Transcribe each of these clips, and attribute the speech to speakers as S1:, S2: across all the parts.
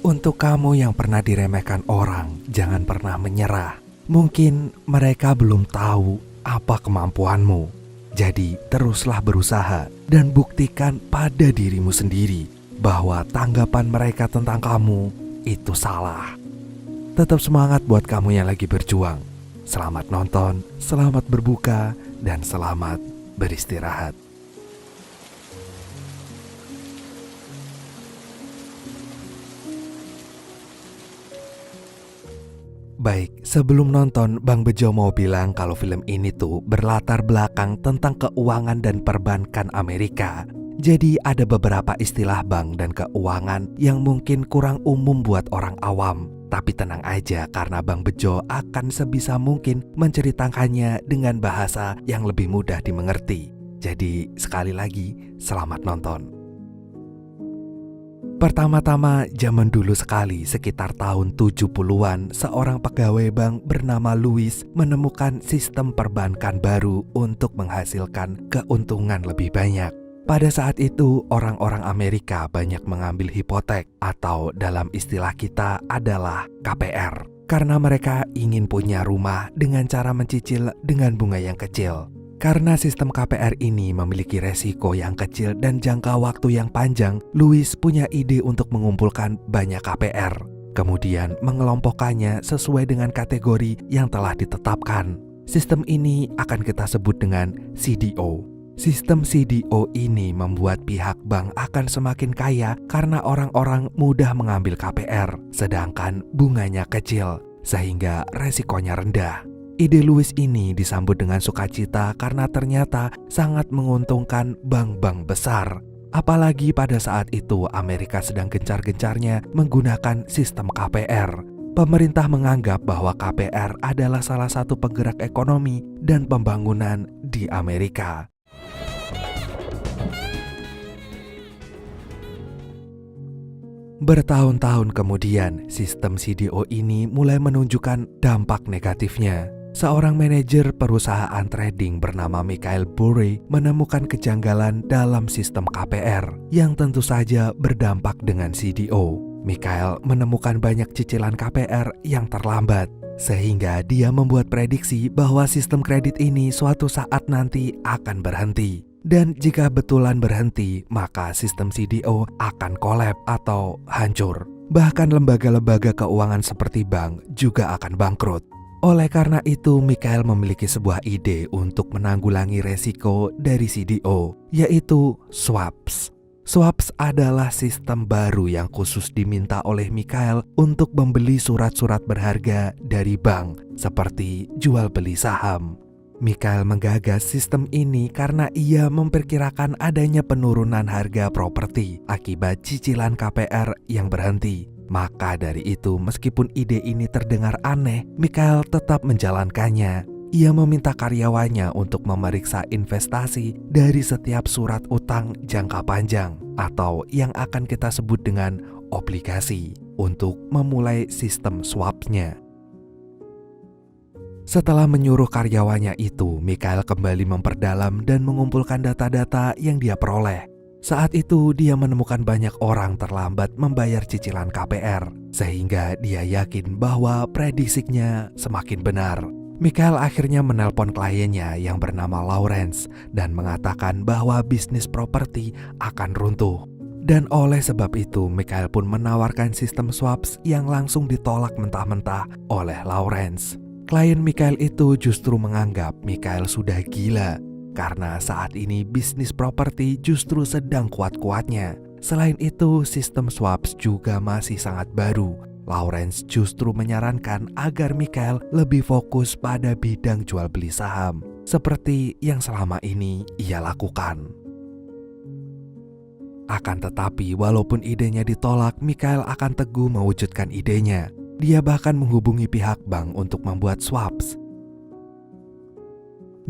S1: Untuk kamu yang pernah diremehkan orang, jangan pernah menyerah. Mungkin mereka belum tahu apa kemampuanmu. Jadi teruslah berusaha dan buktikan pada dirimu sendiri bahwa tanggapan mereka tentang kamu itu salah. Tetap semangat buat kamu yang lagi berjuang. Selamat nonton, selamat berbuka, dan selamat beristirahat. Baik, sebelum nonton, Bang Bejo mau bilang kalau film ini tuh berlatar belakang tentang keuangan dan perbankan Amerika. Jadi ada beberapa istilah bank dan keuangan yang mungkin kurang umum buat orang awam. Tapi tenang aja karena Bang Bejo akan sebisa mungkin menceritakannya dengan bahasa yang lebih mudah dimengerti. Jadi sekali lagi, selamat nonton. Pertama-tama, zaman dulu sekali, sekitar tahun 70-an, seorang pegawai bank bernama Louis menemukan sistem perbankan baru untuk menghasilkan keuntungan lebih banyak. Pada saat itu, orang-orang Amerika banyak mengambil hipotek atau dalam istilah kita adalah KPR. Karena mereka ingin punya rumah dengan cara mencicil dengan bunga yang kecil. Karena sistem KPR ini memiliki resiko yang kecil dan jangka waktu yang panjang, Louis punya ide untuk mengumpulkan banyak KPR, kemudian mengelompokkannya sesuai dengan kategori yang telah ditetapkan. Sistem ini akan kita sebut dengan CDO. Sistem CDO ini membuat pihak bank akan semakin kaya karena orang-orang mudah mengambil KPR, sedangkan bunganya kecil, sehingga resikonya rendah. Ide Louis ini disambut dengan sukacita karena ternyata sangat menguntungkan bank-bank besar. Apalagi pada saat itu Amerika sedang gencar-gencarnya menggunakan sistem KPR. Pemerintah menganggap bahwa KPR adalah salah satu penggerak ekonomi dan pembangunan di Amerika. Bertahun-tahun kemudian, sistem CDO ini mulai menunjukkan dampak negatifnya. Seorang manajer perusahaan trading bernama Michael Burry menemukan kejanggalan dalam sistem KPR yang tentu saja berdampak dengan CDO. Michael menemukan banyak cicilan KPR yang terlambat, sehingga dia membuat prediksi bahwa sistem kredit ini suatu saat nanti akan berhenti. Dan jika betulan berhenti, maka sistem CDO akan kolab atau hancur. Bahkan lembaga-lembaga keuangan seperti bank juga akan bangkrut. Oleh karena itu, Michael memiliki sebuah ide untuk menanggulangi resiko dari CDO, yaitu swaps. Swaps adalah sistem baru yang khusus diminta oleh Michael untuk membeli surat-surat berharga dari bank, seperti jual beli saham. Michael menggagas sistem ini karena ia memperkirakan adanya penurunan harga properti akibat cicilan KPR yang berhenti. Maka dari itu, meskipun ide ini terdengar aneh, Michael tetap menjalankannya. Ia meminta karyawannya untuk memeriksa investasi dari setiap surat utang jangka panjang atau yang akan kita sebut dengan obligasi untuk memulai sistem swapnya. Setelah menyuruh karyawannya itu, Michael kembali memperdalam dan mengumpulkan data-data yang dia peroleh. Saat itu dia menemukan banyak orang terlambat membayar cicilan KPR, sehingga dia yakin bahwa prediksinya semakin benar. Michael akhirnya menelpon kliennya yang bernama Lawrence dan mengatakan bahwa bisnis properti akan runtuh. Dan oleh sebab itu, Michael pun menawarkan sistem swaps yang langsung ditolak mentah-mentah oleh Lawrence. Klien Michael itu justru menganggap Michael sudah gila. Karena saat ini bisnis properti justru sedang kuat-kuatnya. Selain itu, sistem swaps juga masih sangat baru. Lawrence justru menyarankan agar Michael lebih fokus pada bidang jual beli saham, seperti yang selama ini ia lakukan. Akan tetapi, walaupun idenya ditolak, Michael akan teguh mewujudkan idenya. Dia bahkan menghubungi pihak bank untuk membuat swaps.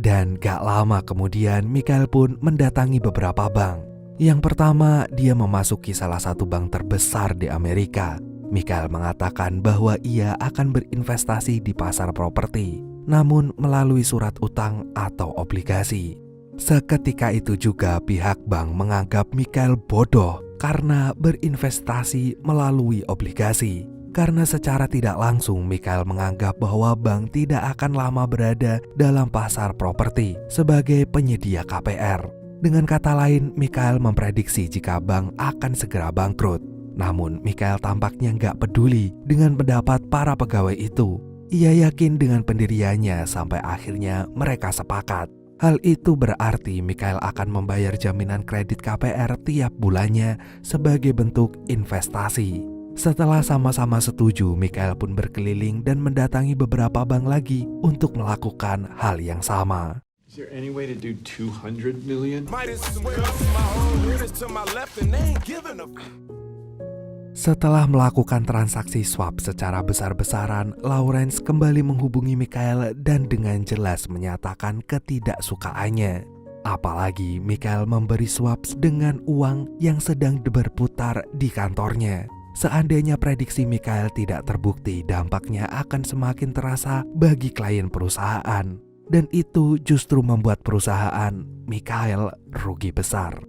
S1: Dan gak lama kemudian Michael pun mendatangi beberapa bank. Yang pertama, dia memasuki salah satu bank terbesar di Amerika. Michael mengatakan bahwa ia akan berinvestasi di pasar properti, namun melalui surat utang atau obligasi. Seketika itu juga pihak bank menganggap Michael bodoh karena berinvestasi melalui obligasi. Karena secara tidak langsung Mikhail menganggap bahwa bank tidak akan lama berada dalam pasar properti sebagai penyedia KPR. Dengan kata lain, Mikhail memprediksi jika bank akan segera bangkrut. Namun Mikhail tampaknya nggak peduli dengan pendapat para pegawai itu. Ia yakin dengan pendiriannya sampai akhirnya mereka sepakat. Hal itu berarti Mikhail akan membayar jaminan kredit KPR tiap bulannya sebagai bentuk investasi. Setelah sama-sama setuju, Mikhail pun berkeliling dan mendatangi beberapa bank lagi untuk melakukan hal yang sama.
S2: Is there any way to do 200 million?
S1: Setelah melakukan transaksi swap secara besar-besaran, Lawrence kembali menghubungi Mikhail dan dengan jelas menyatakan ketidaksukaannya. Apalagi Mikhail memberi swaps dengan uang yang sedang berputar di kantornya. Seandainya prediksi Mikhail tidak terbukti, dampaknya akan semakin terasa bagi klien perusahaan. Dan itu justru membuat perusahaan Mikhail rugi besar.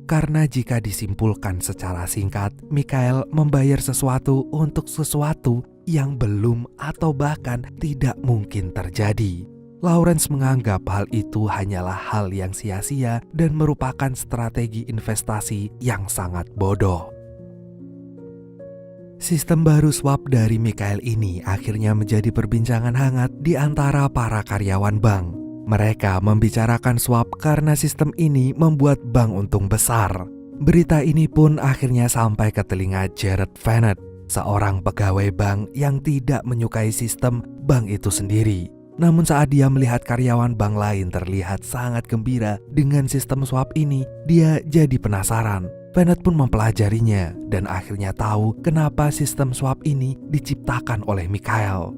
S1: Karena jika disimpulkan secara singkat, Mikhail membayar sesuatu untuk sesuatu yang belum atau bahkan tidak mungkin terjadi. Lawrence menganggap hal itu hanyalah hal yang sia-sia dan merupakan strategi investasi yang sangat bodoh. Sistem baru swap dari Mikhail ini akhirnya menjadi perbincangan hangat di antara para karyawan bank. Mereka membicarakan swap karena sistem ini membuat bank untung besar. Berita ini pun akhirnya sampai ke telinga Jared Venet, seorang pegawai bank yang tidak menyukai sistem bank itu sendiri. Namun saat dia melihat karyawan bank lain terlihat sangat gembira dengan sistem swap ini, dia jadi penasaran. Venet pun mempelajarinya dan akhirnya tahu kenapa sistem swap ini diciptakan oleh Mikhail.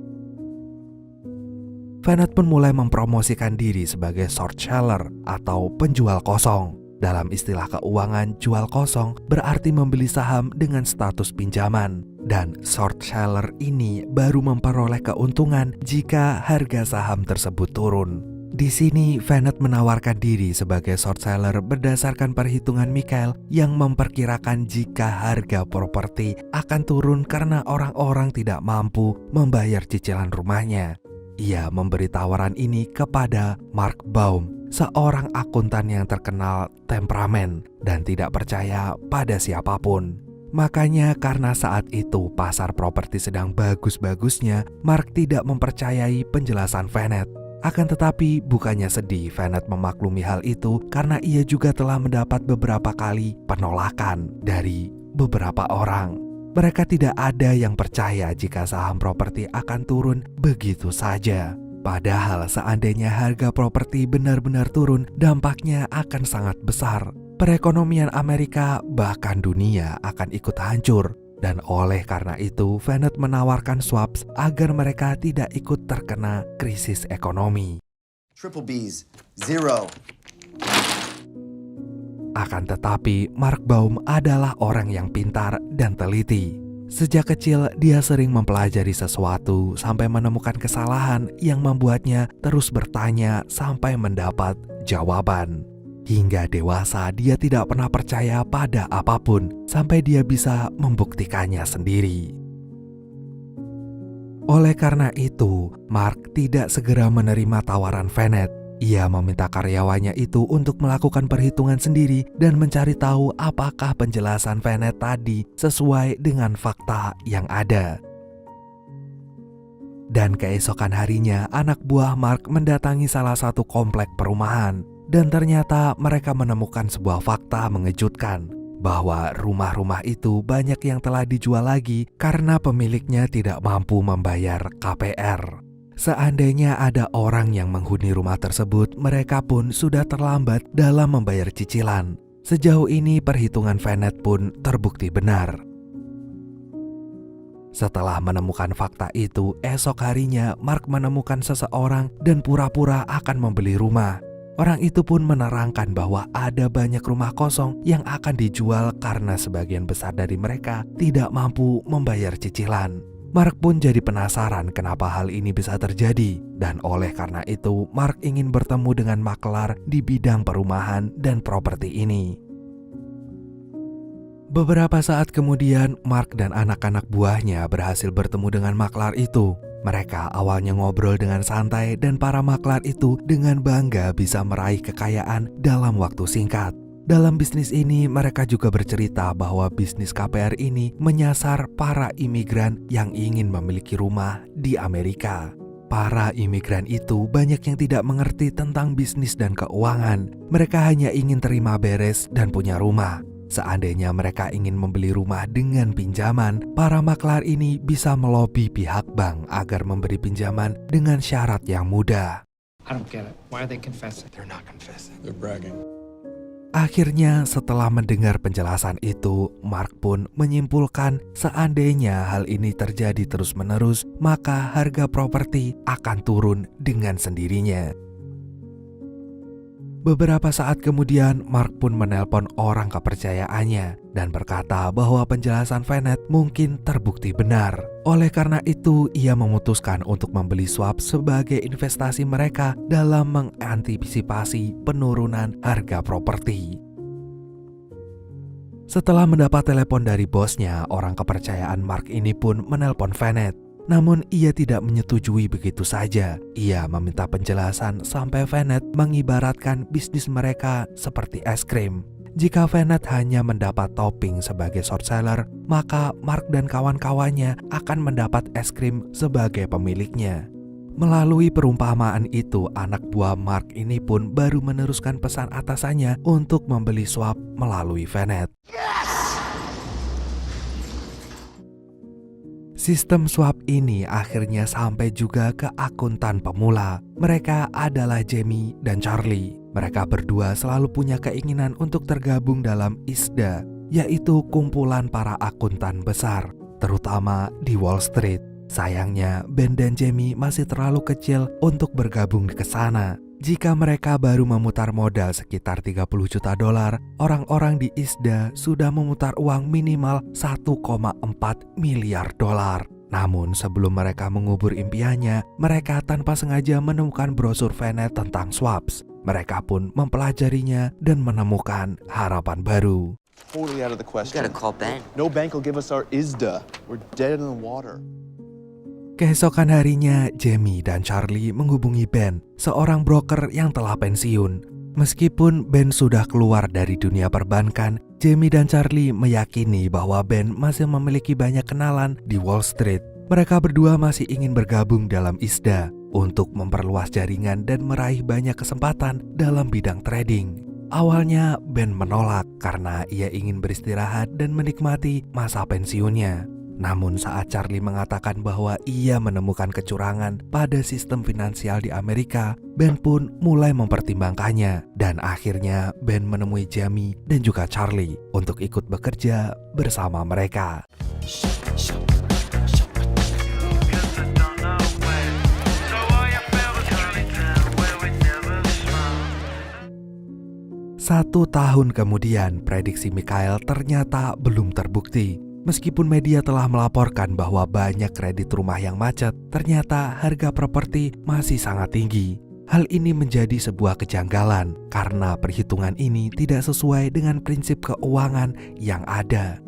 S1: Venet pun mulai mempromosikan diri sebagai short seller atau penjual kosong. Dalam istilah keuangan, jual kosong berarti membeli saham dengan status pinjaman. Dan short seller ini baru memperoleh keuntungan jika harga saham tersebut turun. Di sini, Venet menawarkan diri sebagai short seller berdasarkan perhitungan Mikhail yang memperkirakan jika harga properti akan turun karena orang-orang tidak mampu membayar cicilan rumahnya. Ia memberi tawaran ini kepada Mark Baum, seorang akuntan yang terkenal temperamen dan tidak percaya pada siapapun. Makanya karena saat itu pasar properti sedang bagus-bagusnya, Mark tidak mempercayai penjelasan Venet. Akan tetapi bukannya sedih, Venet memaklumi hal itu karena ia juga telah mendapat beberapa kali penolakan dari beberapa orang. Mereka tidak ada yang percaya jika saham properti akan turun begitu saja. Padahal seandainya harga properti benar-benar turun, dampaknya akan sangat besar. Perekonomian Amerika bahkan dunia akan ikut hancur. Dan oleh karena itu, Venet menawarkan swaps agar mereka tidak ikut terkena krisis ekonomi.
S3: Triple B's, zero.
S1: Akan tetapi, Mark Baum adalah orang yang pintar dan teliti. Sejak kecil, dia sering mempelajari sesuatu sampai menemukan kesalahan yang membuatnya terus bertanya sampai mendapat jawaban. Hingga dewasa, dia tidak pernah percaya pada apapun sampai dia bisa membuktikannya sendiri. Oleh karena itu, Mark tidak segera menerima tawaran Venet. Ia meminta karyawannya itu untuk melakukan perhitungan sendiri dan mencari tahu apakah penjelasan Venet tadi sesuai dengan fakta yang ada. Dan keesokan harinya, anak buah Mark mendatangi salah satu komplek perumahan. Dan ternyata mereka menemukan sebuah fakta mengejutkan, bahwa rumah-rumah itu banyak yang telah dijual lagi karena pemiliknya tidak mampu membayar KPR. Seandainya ada orang yang menghuni rumah tersebut, mereka pun sudah terlambat dalam membayar cicilan. Sejauh ini perhitungan Venet pun terbukti benar. Setelah menemukan fakta itu, esok harinya Mark menemukan seseorang dan pura-pura akan membeli rumah. Orang itu pun menerangkan bahwa ada banyak rumah kosong yang akan dijual karena sebagian besar dari mereka tidak mampu membayar cicilan. Mark pun jadi penasaran kenapa hal ini bisa terjadi, dan oleh karena itu Mark ingin bertemu dengan maklar di bidang perumahan dan properti ini. Beberapa saat kemudian, Mark dan anak-anak buahnya berhasil bertemu dengan maklar itu. Mereka awalnya ngobrol dengan santai dan para maklar itu dengan bangga bisa meraih kekayaan dalam waktu singkat. Dalam bisnis ini, mereka juga bercerita bahwa bisnis KPR ini menyasar para imigran yang ingin memiliki rumah di Amerika. Para imigran itu banyak yang tidak mengerti tentang bisnis dan keuangan. Mereka hanya ingin terima beres dan punya rumah. Seandainya mereka ingin membeli rumah dengan pinjaman, para maklar ini bisa melobi pihak bank agar memberi pinjaman dengan syarat yang mudah.
S4: I don't get it. Why are they confessing?
S2: They're not confessing. They're bragging.
S1: Akhirnya setelah mendengar penjelasan itu, Mark pun menyimpulkan seandainya hal ini terjadi terus-menerus, maka harga properti akan turun dengan sendirinya. Beberapa saat kemudian, Mark pun menelpon orang kepercayaannya dan berkata bahwa penjelasan Venet mungkin terbukti benar. Oleh karena itu, ia memutuskan untuk membeli swap sebagai investasi mereka dalam mengantisipasi penurunan harga properti. Setelah mendapat telepon dari bosnya, orang kepercayaan Mark ini pun menelpon Venet. Namun ia tidak menyetujui begitu saja. Ia meminta penjelasan sampai Venet mengibaratkan bisnis mereka seperti es krim. Jika Venet hanya mendapat topping sebagai short seller, maka Mark dan kawan-kawannya akan mendapat es krim sebagai pemiliknya. Melalui perumpamaan itu, anak buah Mark ini pun baru meneruskan pesan atasannya untuk membeli swap melalui Venet. Sistem swap ini akhirnya sampai juga ke akuntan pemula. Mereka adalah Jamie dan Charlie. Mereka berdua selalu punya keinginan untuk tergabung dalam ISDA, yaitu kumpulan para akuntan besar, terutama di Wall Street. Sayangnya, Ben dan Jamie masih terlalu kecil untuk bergabung ke sana. Jika mereka baru memutar modal sekitar 30 juta dolar, orang-orang di ISDA sudah memutar uang minimal 1,4 miliar dolar. Namun sebelum mereka mengubur impiannya, mereka tanpa sengaja menemukan brosur Venet tentang swaps. Mereka pun mempelajarinya dan menemukan harapan baru.
S3: Totally out of the
S5: You
S3: question.
S5: gotta call Ben.
S3: No bank will give us our ISDA. We're dead in the water.
S1: Keesokan harinya, Jamie dan Charlie menghubungi Ben, seorang broker yang telah pensiun. Meskipun Ben sudah keluar dari dunia perbankan, Jamie dan Charlie meyakini bahwa Ben masih memiliki banyak kenalan di Wall Street. Mereka berdua masih ingin bergabung dalam ISDA untuk memperluas jaringan dan meraih banyak kesempatan dalam bidang trading. Awalnya Ben menolak karena ia ingin beristirahat dan menikmati masa pensiunnya. Namun saat Charlie mengatakan bahwa ia menemukan kecurangan pada sistem finansial di Amerika, Ben pun mulai mempertimbangkannya. Dan akhirnya Ben menemui Jamie dan juga Charlie untuk ikut bekerja bersama mereka. Satu tahun kemudian, prediksi Mikhail ternyata belum terbukti. Meskipun media telah melaporkan bahwa banyak kredit rumah yang macet, ternyata harga properti masih sangat tinggi. Hal ini menjadi sebuah kejanggalan karena perhitungan ini tidak sesuai dengan prinsip keuangan yang ada.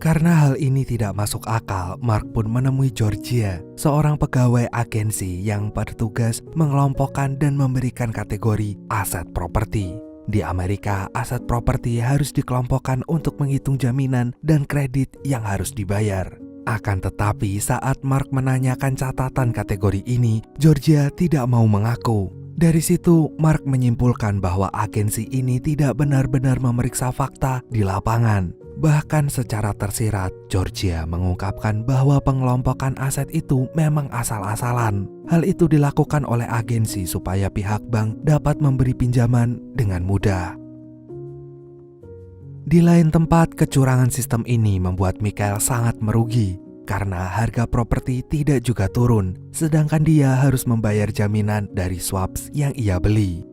S1: Karena hal ini tidak masuk akal, Mark pun menemui Georgia, seorang pegawai agensi yang bertugas mengelompokkan dan memberikan kategori aset properti. Di Amerika, aset properti harus dikelompokkan untuk menghitung jaminan dan kredit yang harus dibayar. Akan tetapi saat Mark menanyakan catatan kategori ini, Georgia tidak mau mengaku. Dari situ, Mark menyimpulkan bahwa agensi ini tidak benar-benar memeriksa fakta di lapangan. Bahkan secara tersirat, Georgia mengungkapkan bahwa pengelompokan aset itu memang asal-asalan. Hal itu dilakukan oleh agensi supaya pihak bank dapat memberi pinjaman dengan mudah. Di lain tempat, kecurangan sistem ini membuat Mikhail sangat merugi karena harga properti tidak juga turun, sedangkan dia harus membayar jaminan dari swaps yang ia beli.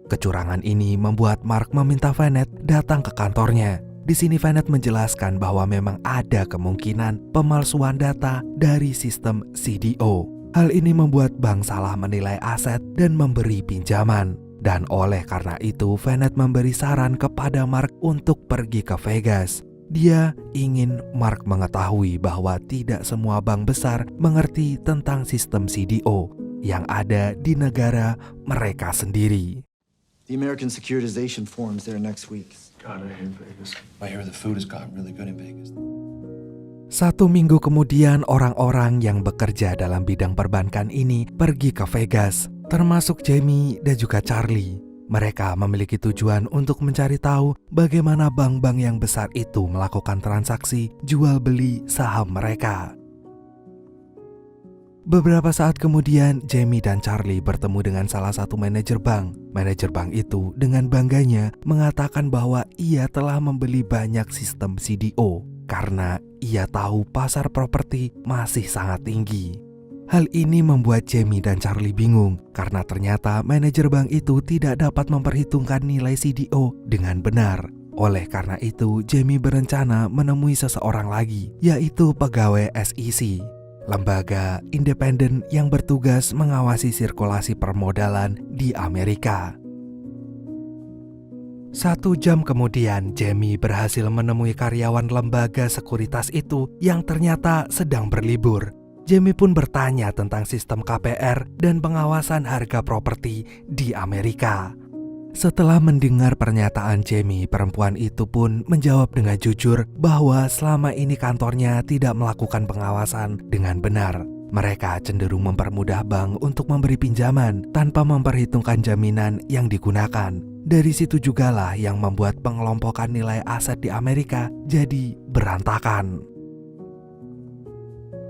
S1: Kecurangan ini membuat Mark meminta Venet datang ke kantornya. Di sini Venet menjelaskan bahwa memang ada kemungkinan pemalsuan data dari sistem CDO. Hal ini membuat bank salah menilai aset dan memberi pinjaman. Dan oleh karena itu, Venet memberi saran kepada Mark untuk pergi ke Vegas. Dia ingin Mark mengetahui bahwa tidak semua bank besar mengerti tentang sistem CDO yang ada di negara mereka sendiri.
S5: The American Securitization Forum's there next week.
S2: God, I hate Vegas.
S6: I hear the food has gotten really good in Vegas.
S1: 1 minggu kemudian, orang-orang yang bekerja dalam bidang perbankan ini pergi ke Vegas, termasuk Jamie dan juga Charlie. Mereka memiliki tujuan untuk mencari tahu bagaimana bank-bank yang besar itu melakukan transaksi jual beli saham mereka. Beberapa saat kemudian, Jamie dan Charlie bertemu dengan salah satu manajer bank. Manajer bank itu dengan bangganya mengatakan bahwa ia telah membeli banyak sistem CDO karena ia tahu pasar properti masih sangat tinggi. Hal ini membuat Jamie dan Charlie bingung karena ternyata manajer bank itu tidak dapat memperhitungkan nilai CDO dengan benar. Oleh karena itu, Jamie berencana menemui seseorang lagi, yaitu pegawai SEC, lembaga independen yang bertugas mengawasi sirkulasi permodalan di Amerika. 1 jam kemudian, Jamie berhasil menemui karyawan lembaga sekuritas itu yang ternyata sedang berlibur. Jamie pun bertanya tentang sistem KPR dan pengawasan harga properti di Amerika. Setelah mendengar pernyataan Jamie, perempuan itu pun menjawab dengan jujur bahwa selama ini kantornya tidak melakukan pengawasan dengan benar. Mereka cenderung mempermudah bank untuk memberi pinjaman tanpa memperhitungkan jaminan yang digunakan. Dari situ jugalah yang membuat pengelompokan nilai aset di Amerika jadi berantakan.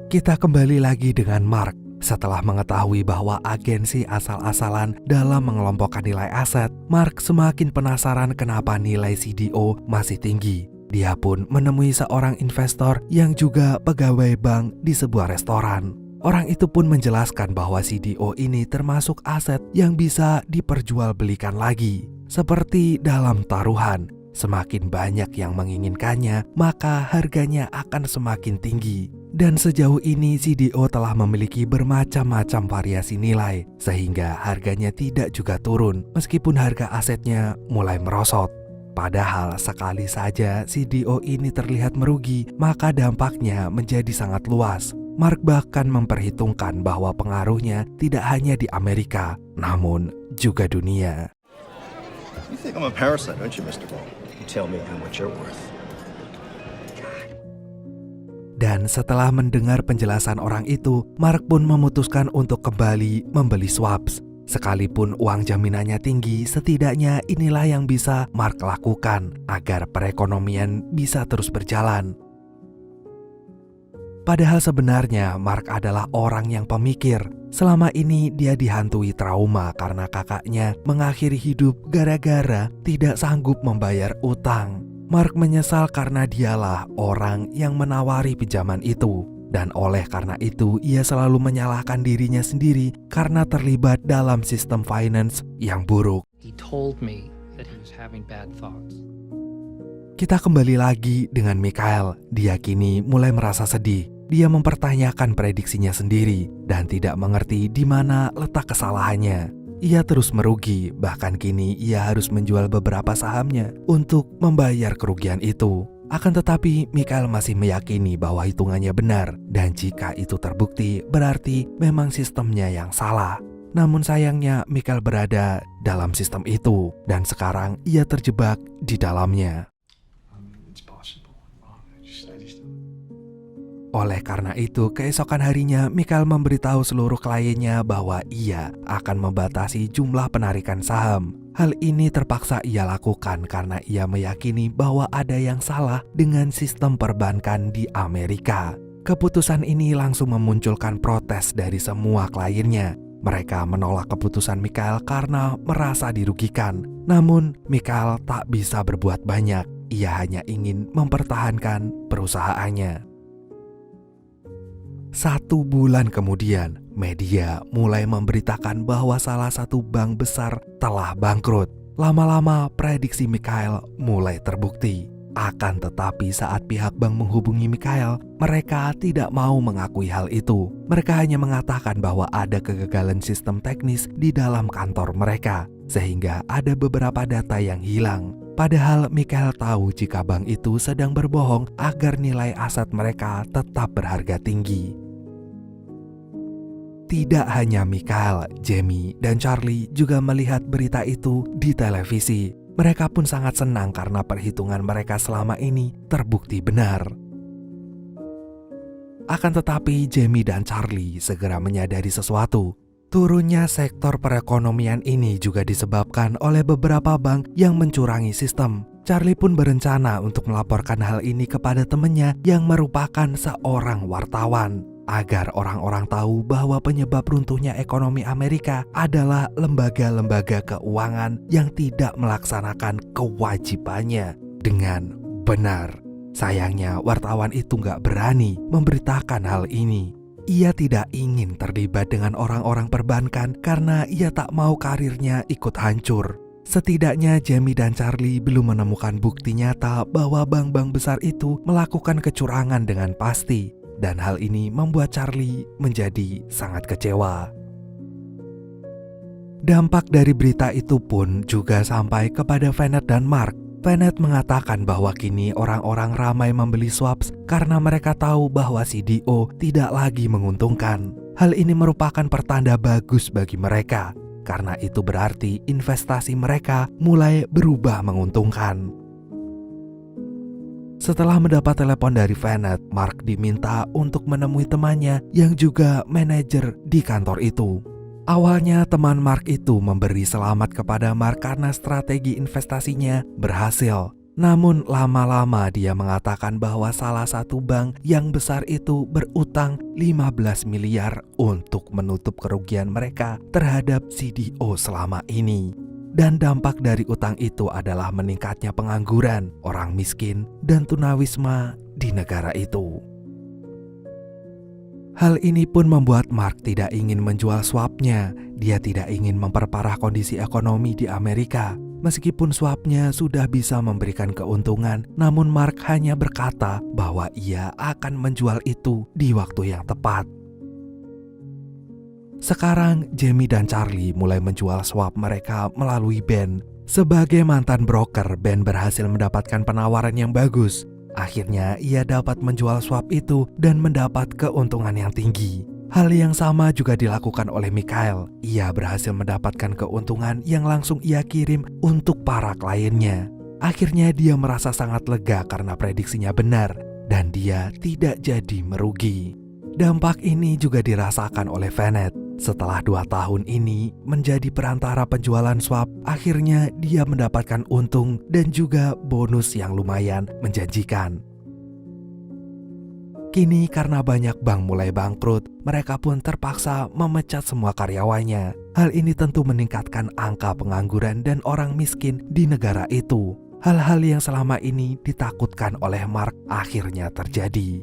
S1: Kita kembali lagi dengan Mark. Setelah mengetahui bahwa agensi asal-asalan dalam mengelompokkan nilai aset, Mark semakin penasaran kenapa nilai CDO masih tinggi. Dia pun menemui seorang investor yang juga pegawai bank di sebuah restoran. Orang itu pun menjelaskan bahwa CDO ini termasuk aset yang bisa diperjualbelikan lagi. Seperti dalam taruhan, semakin banyak yang menginginkannya, maka harganya akan semakin tinggi. Dan sejauh ini CDO telah memiliki bermacam-macam variasi nilai, sehingga harganya tidak juga turun meskipun harga asetnya mulai merosot. Padahal sekali saja CDO ini terlihat merugi, maka dampaknya menjadi sangat luas. Mark bahkan memperhitungkan bahwa pengaruhnya tidak hanya di Amerika, namun juga dunia.
S6: You think I'm a parasite, don't you, Mr. Ball? You tell me how much you're worth.
S1: Dan setelah mendengar penjelasan orang itu, Mark pun memutuskan untuk kembali membeli swaps. Sekalipun uang jaminannya tinggi, setidaknya inilah yang bisa Mark lakukan agar perekonomian bisa terus berjalan. Padahal sebenarnya Mark adalah orang yang pemikir. Selama ini dia dihantui trauma karena kakaknya mengakhiri hidup gara-gara tidak sanggup membayar utang. Mark menyesal karena dialah orang yang menawari pinjaman itu. Dan oleh karena itu, ia selalu menyalahkan dirinya sendiri karena terlibat dalam sistem finance yang buruk.
S4: He told me that he was having bad thoughts.
S1: Kita kembali lagi dengan Mikhail. Dia kini mulai merasa sedih. Dia mempertanyakan prediksinya sendiri dan tidak mengerti di mana letak kesalahannya. Ia terus merugi, bahkan kini ia harus menjual beberapa sahamnya untuk membayar kerugian itu. Akan tetapi, Mikhail masih meyakini bahwa hitungannya benar, dan jika itu terbukti, berarti memang sistemnya yang salah. Namun sayangnya, Mikhail berada dalam sistem itu, dan sekarang ia terjebak di dalamnya.
S2: It's possible. I just
S1: Oleh karena itu, keesokan harinya Mikhail memberitahu seluruh kliennya bahwa ia akan membatasi jumlah penarikan saham. Hal ini terpaksa ia lakukan karena ia meyakini bahwa ada yang salah dengan sistem perbankan di Amerika. Keputusan ini langsung memunculkan protes dari semua kliennya. Mereka menolak keputusan Mikhail karena merasa dirugikan. Namun, Mikhail tak bisa berbuat banyak. Ia hanya ingin mempertahankan perusahaannya. 1 bulan kemudian, media mulai memberitakan bahwa salah satu bank besar telah bangkrut. Lama-lama prediksi Mikhail mulai terbukti. Akan tetapi saat pihak bank menghubungi Mikhail, mereka tidak mau mengakui hal itu. Mereka hanya mengatakan bahwa ada kegagalan sistem teknis di dalam kantor mereka. sehingga ada beberapa data yang hilang. Padahal Michael tahu jika bank itu sedang berbohong agar nilai aset mereka tetap berharga tinggi. Tidak hanya Michael, Jamie, dan Charlie juga melihat berita itu di televisi. Mereka pun sangat senang karena perhitungan mereka selama ini terbukti benar. Akan tetapi Jamie dan Charlie segera menyadari sesuatu. Turunnya sektor perekonomian ini juga disebabkan oleh beberapa bank yang mencurangi sistem. Charlie pun berencana untuk melaporkan hal ini kepada temannya yang merupakan seorang wartawan, agar orang-orang tahu bahwa penyebab runtuhnya ekonomi Amerika adalah lembaga-lembaga keuangan yang tidak melaksanakan kewajibannya dengan benar. Sayangnya wartawan itu nggak berani memberitakan hal ini. Ia tidak ingin terlibat dengan orang-orang perbankan karena ia tak mau karirnya ikut hancur. Setidaknya Jamie dan Charlie belum menemukan bukti nyata bahwa bank-bank besar itu melakukan kecurangan dengan pasti. Dan hal ini membuat Charlie menjadi sangat kecewa. Dampak dari berita itu pun juga sampai kepada Vanet dan Mark. Vanet mengatakan bahwa kini orang-orang ramai membeli swaps karena mereka tahu bahwa CDO tidak lagi menguntungkan. Hal ini merupakan pertanda bagus bagi mereka, karena itu berarti investasi mereka mulai berubah menguntungkan. Setelah mendapat telepon dari Vanet, Mark diminta untuk menemui temannya yang juga manajer di kantor itu. Awalnya teman Mark itu memberi selamat kepada Mark karena strategi investasinya berhasil. Namun lama-lama dia mengatakan bahwa salah satu bank yang besar itu berutang 15 miliar untuk menutup kerugian mereka terhadap CDO selama ini. Dan dampak dari utang itu adalah meningkatnya pengangguran, orang miskin, dan tunawisma di negara itu. Hal ini pun membuat Mark tidak ingin menjual swapnya. Dia tidak ingin memperparah kondisi ekonomi di Amerika. Meskipun swapnya sudah bisa memberikan keuntungan, namun Mark hanya berkata bahwa ia akan menjual itu di waktu yang tepat. Sekarang Jamie dan Charlie mulai menjual swap mereka melalui Ben. Sebagai mantan broker, Ben berhasil mendapatkan penawaran yang bagus. Akhirnya ia dapat menjual swap itu dan mendapat keuntungan yang tinggi. Hal yang sama juga dilakukan oleh Michael. Ia berhasil mendapatkan keuntungan yang langsung ia kirim untuk para kliennya. Akhirnya dia merasa sangat lega karena prediksinya benar dan dia tidak jadi merugi. Dampak ini juga dirasakan oleh Vanet. Setelah 2 tahun ini menjadi perantara penjualan swap, akhirnya dia mendapatkan untung dan juga bonus yang lumayan menjanjikan. Kini karena banyak bank mulai bangkrut, mereka pun terpaksa memecat semua karyawannya. Hal ini tentu meningkatkan angka pengangguran dan orang miskin di negara itu. Hal-hal yang selama ini ditakutkan oleh Mark akhirnya terjadi.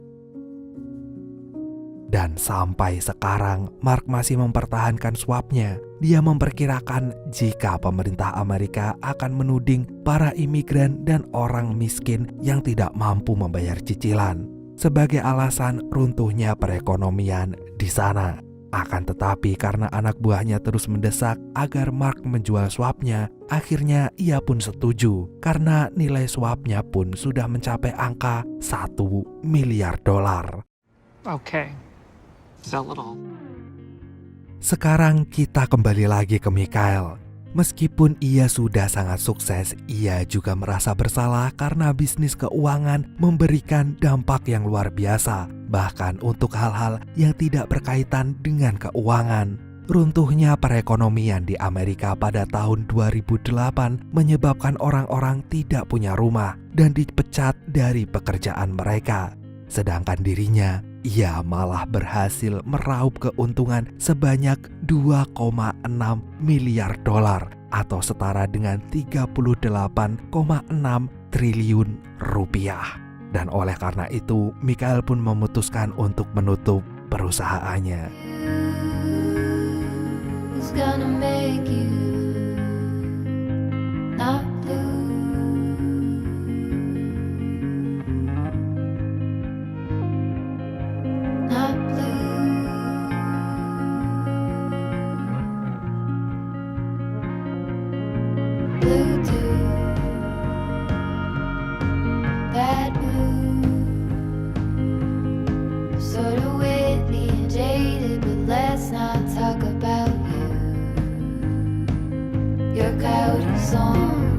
S1: Dan sampai sekarang, Mark masih mempertahankan swapnya. Dia memperkirakan jika pemerintah Amerika akan menuding para imigran dan orang miskin yang tidak mampu membayar cicilan sebagai alasan runtuhnya perekonomian di sana. Akan tetapi karena anak buahnya terus mendesak agar Mark menjual swapnya, akhirnya ia pun setuju karena nilai swapnya pun sudah mencapai angka $1 miliar.
S4: Okay. Sell it all.
S1: Sekarang kita kembali lagi ke Michael. Meskipun ia sudah sangat sukses, ia juga merasa bersalah karena bisnis keuangan memberikan dampak yang luar biasa, bahkan untuk hal-hal yang tidak berkaitan dengan keuangan. Runtuhnya perekonomian di Amerika pada tahun 2008 menyebabkan orang-orang tidak punya rumah dan dipecat dari pekerjaan mereka. Sedangkan dirinya, ia malah berhasil meraup keuntungan sebanyak $2,6 miliar atau setara dengan 38,6 triliun rupiah. Dan oleh karena itu, Michael pun memutuskan untuk menutup perusahaannya.
S7: It's gonna make you not blue. Not blue. your coyote song.